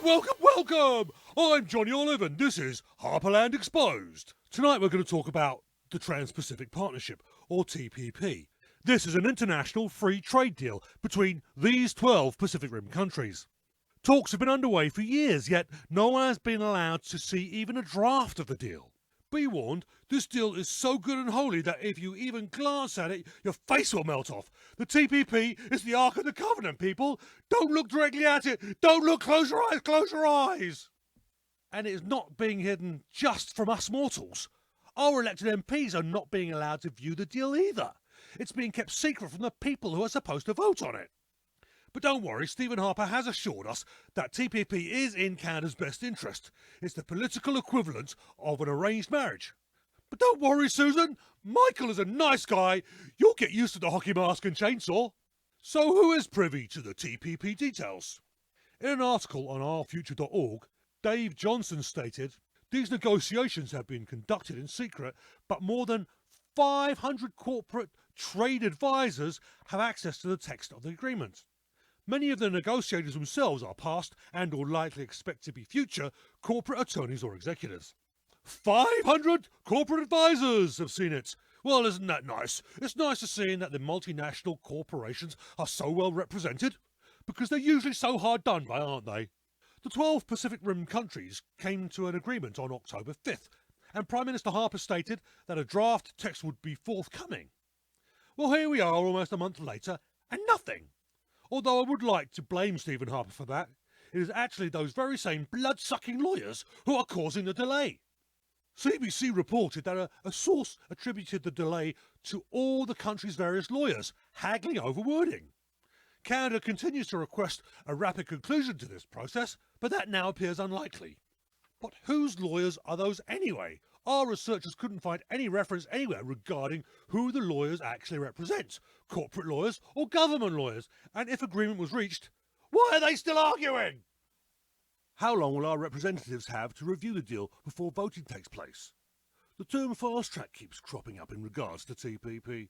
Welcome! I'm Johnny Olive and this is Harperland Exposed. Tonight we're going to talk about the Trans-Pacific Partnership, or TPP. This is an international free trade deal between these 12 Pacific Rim countries. Talks have been underway for years, yet no one has been allowed to see even a draft of the deal. Be warned, this deal is so good and holy that if you even glance at it, your face will melt off. The TPP is the Ark of the Covenant, people. Don't look directly at it. Don't look, close your eyes. And it is not being hidden just from us mortals. Our elected MPs are not being allowed to view the deal either. It's being kept secret from the people who are supposed to vote on it. But don't worry, Stephen Harper has assured us that TPP is in Canada's best interest. It's the political equivalent of an arranged marriage. But don't worry, Susan, Michael is a nice guy. You'll get used to the hockey mask and chainsaw. So who is privy to the TPP details? In an article on ourfuture.org, Dave Johnson stated, these negotiations have been conducted in secret, but more than 500 corporate trade advisors have access to the text of the agreement. Many of the negotiators themselves are past and or likely expect to be future corporate attorneys or executives. 500 corporate advisors have seen it. Well, isn't that nice? It's nice to see that the multinational corporations are so well represented, because they're usually so hard done by, aren't they? The 12 Pacific Rim countries came to an agreement on October 5th, and Prime Minister Harper stated that a draft text would be forthcoming. Well, here we are almost a month later, and nothing. Although I would like to blame Stephen Harper for that, it is actually those very same blood-sucking lawyers who are causing the delay. CBC reported that a source attributed the delay to all the country's various lawyers haggling over wording. Canada continues to request a rapid conclusion to this process, but that now appears unlikely. But whose lawyers are those anyway? Our researchers couldn't find any reference anywhere regarding who the lawyers actually represent, corporate lawyers or government lawyers, and if agreement was reached, why are they still arguing? How long will our representatives have to review the deal before voting takes place? The term fast track keeps cropping up in regards to TPP.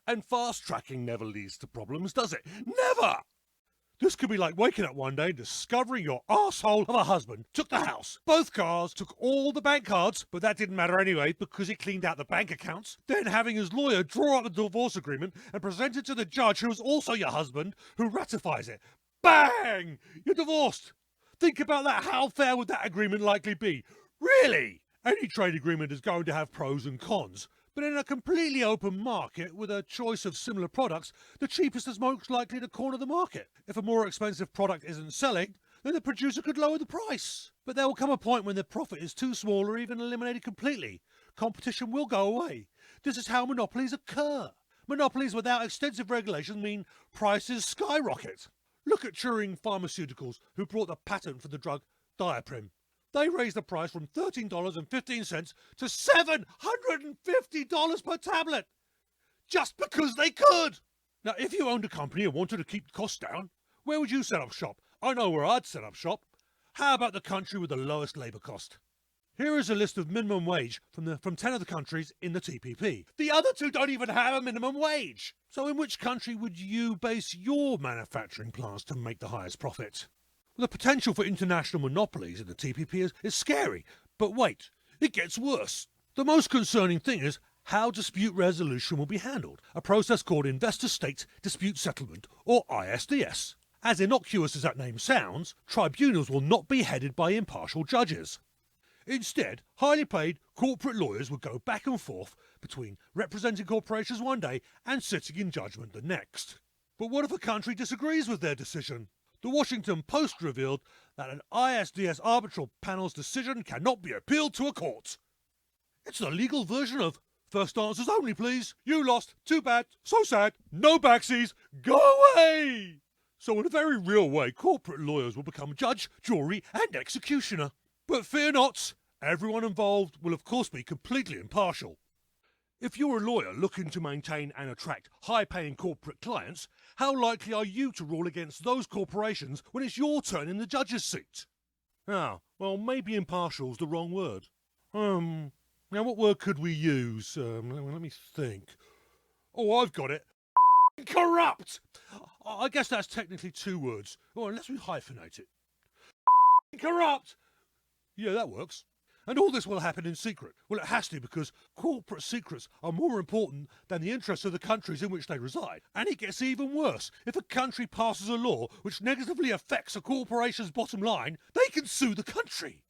And fast tracking never leads to problems, does it? Never! This could be like waking up one day and discovering your arsehole of a husband took the house, both cars, took all the bank cards, but that didn't matter anyway because he cleaned out the bank accounts, then having his lawyer draw up the divorce agreement and present it to the judge who is also your husband, who ratifies it. Bang! You're divorced! Think about that. How fair would that agreement likely be? Really? Any trade agreement is going to have pros and cons. But in a completely open market with a choice of similar products, the cheapest is most likely to corner the market. If a more expensive product isn't selling, then the producer could lower the price. But there will come a point when the profit is too small or even eliminated completely. Competition will go away. This is how monopolies occur. Monopolies without extensive regulation mean prices skyrocket. Look at Turing Pharmaceuticals, who brought the patent for the drug Diaprim. They raised the price from $13.15 to $750 per tablet, just because they could. Now, if you owned a company and wanted to keep costs down, where would you set up shop? I know where I'd set up shop. How about the country with the lowest labour cost? Here is a list of minimum wage from 10 of the countries in the TPP. The other two don't even have a minimum wage. So in which country would you base your manufacturing plants to make the highest profit? The potential for international monopolies in the TPP is scary, but wait, it gets worse. The most concerning thing is how dispute resolution will be handled, a process called Investor-State Dispute Settlement, or ISDS. As innocuous as that name sounds, tribunals will not be headed by impartial judges. Instead, highly paid corporate lawyers will go back and forth between representing corporations one day and sitting in judgment the next. But what if a country disagrees with their decision? The Washington Post revealed that an ISDS arbitral panel's decision cannot be appealed to a court. It's the legal version of first answers only, please. You lost. Too bad. So sad. No backsies. Go away! So in a very real way, corporate lawyers will become judge, jury and executioner. But fear not. Everyone involved will of course be completely impartial. If you're a lawyer looking to maintain and attract high-paying corporate clients, how likely are you to rule against those corporations when it's your turn in the judge's seat? Ah, well, maybe impartial's the wrong word. Now what word could we use? Let me think. Oh, I've got it. Corrupt! I guess that's technically two words. Oh, unless we hyphenate it. corrupt. Yeah, that works. And all this will happen in secret. Well, it has to, because corporate secrets are more important than the interests of the countries in which they reside. And it gets even worse. If a country passes a law which negatively affects a corporation's bottom line, they can sue the country.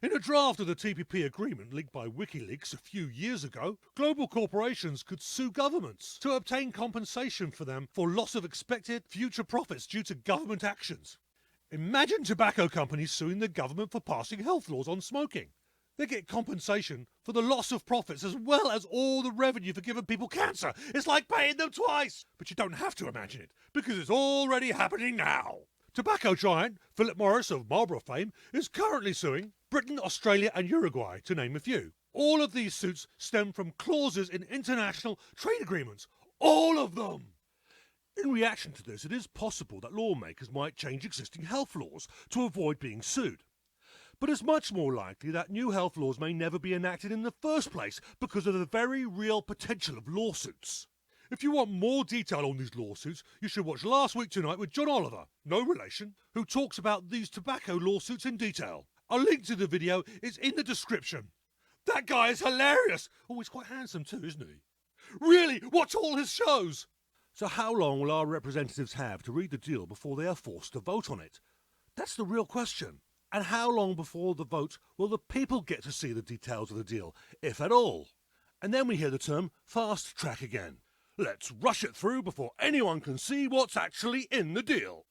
In a draft of the TPP agreement leaked by WikiLeaks a few years ago, global corporations could sue governments to obtain compensation for them for loss of expected future profits due to government actions. Imagine tobacco companies suing the government for passing health laws on smoking. They get compensation for the loss of profits as well as all the revenue for giving people cancer. It's like paying them twice. But you don't have to imagine it, because it's already happening now. Tobacco giant Philip Morris of Marlboro fame is currently suing Britain, Australia and Uruguay, to name a few. All of these suits stem from clauses in international trade agreements. All of them! In reaction to this, it is possible that lawmakers might change existing health laws to avoid being sued. But it's much more likely that new health laws may never be enacted in the first place because of the very real potential of lawsuits. If you want more detail on these lawsuits, you should watch Last Week Tonight with John Oliver, no relation, who talks about these tobacco lawsuits in detail. A link to the video is in the description. That guy is hilarious! Oh, he's quite handsome too, isn't he? Really, watch all his shows! So how long will our representatives have to read the deal before they are forced to vote on it? That's the real question. And how long before the vote will the people get to see the details of the deal, if at all? And then we hear the term fast track again. Let's rush it through before anyone can see what's actually in the deal.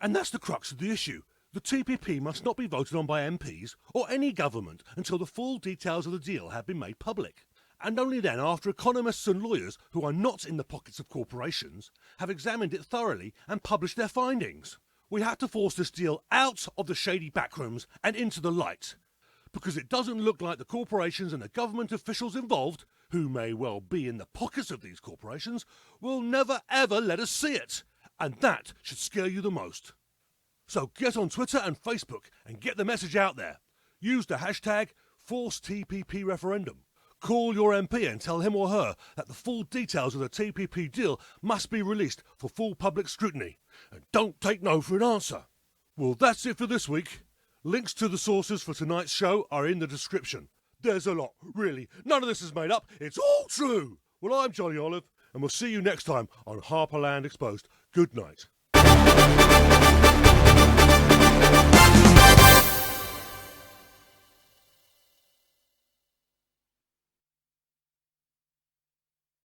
And that's the crux of the issue. The TPP must not be voted on by MPs or any government until the full details of the deal have been made public. And only then, after economists and lawyers who are not in the pockets of corporations have examined it thoroughly and published their findings. We have to force this deal out of the shady backrooms and into the light, because it doesn't look like the corporations and the government officials involved, who may well be in the pockets of these corporations, will never ever let us see it. And that should scare you the most. So get on Twitter and Facebook and get the message out there. Use the hashtag #ForceTPPReferendum. Call your MP and tell him or her that the full details of the TPP deal must be released for full public scrutiny. And don't take no for an answer. Well, that's it for this week. Links to the sources for tonight's show are in the description. There's a lot, really. None of this is made up. It's all true. Well, I'm Johnny Olive, and we'll see you next time on Harperland Exposed. Good night.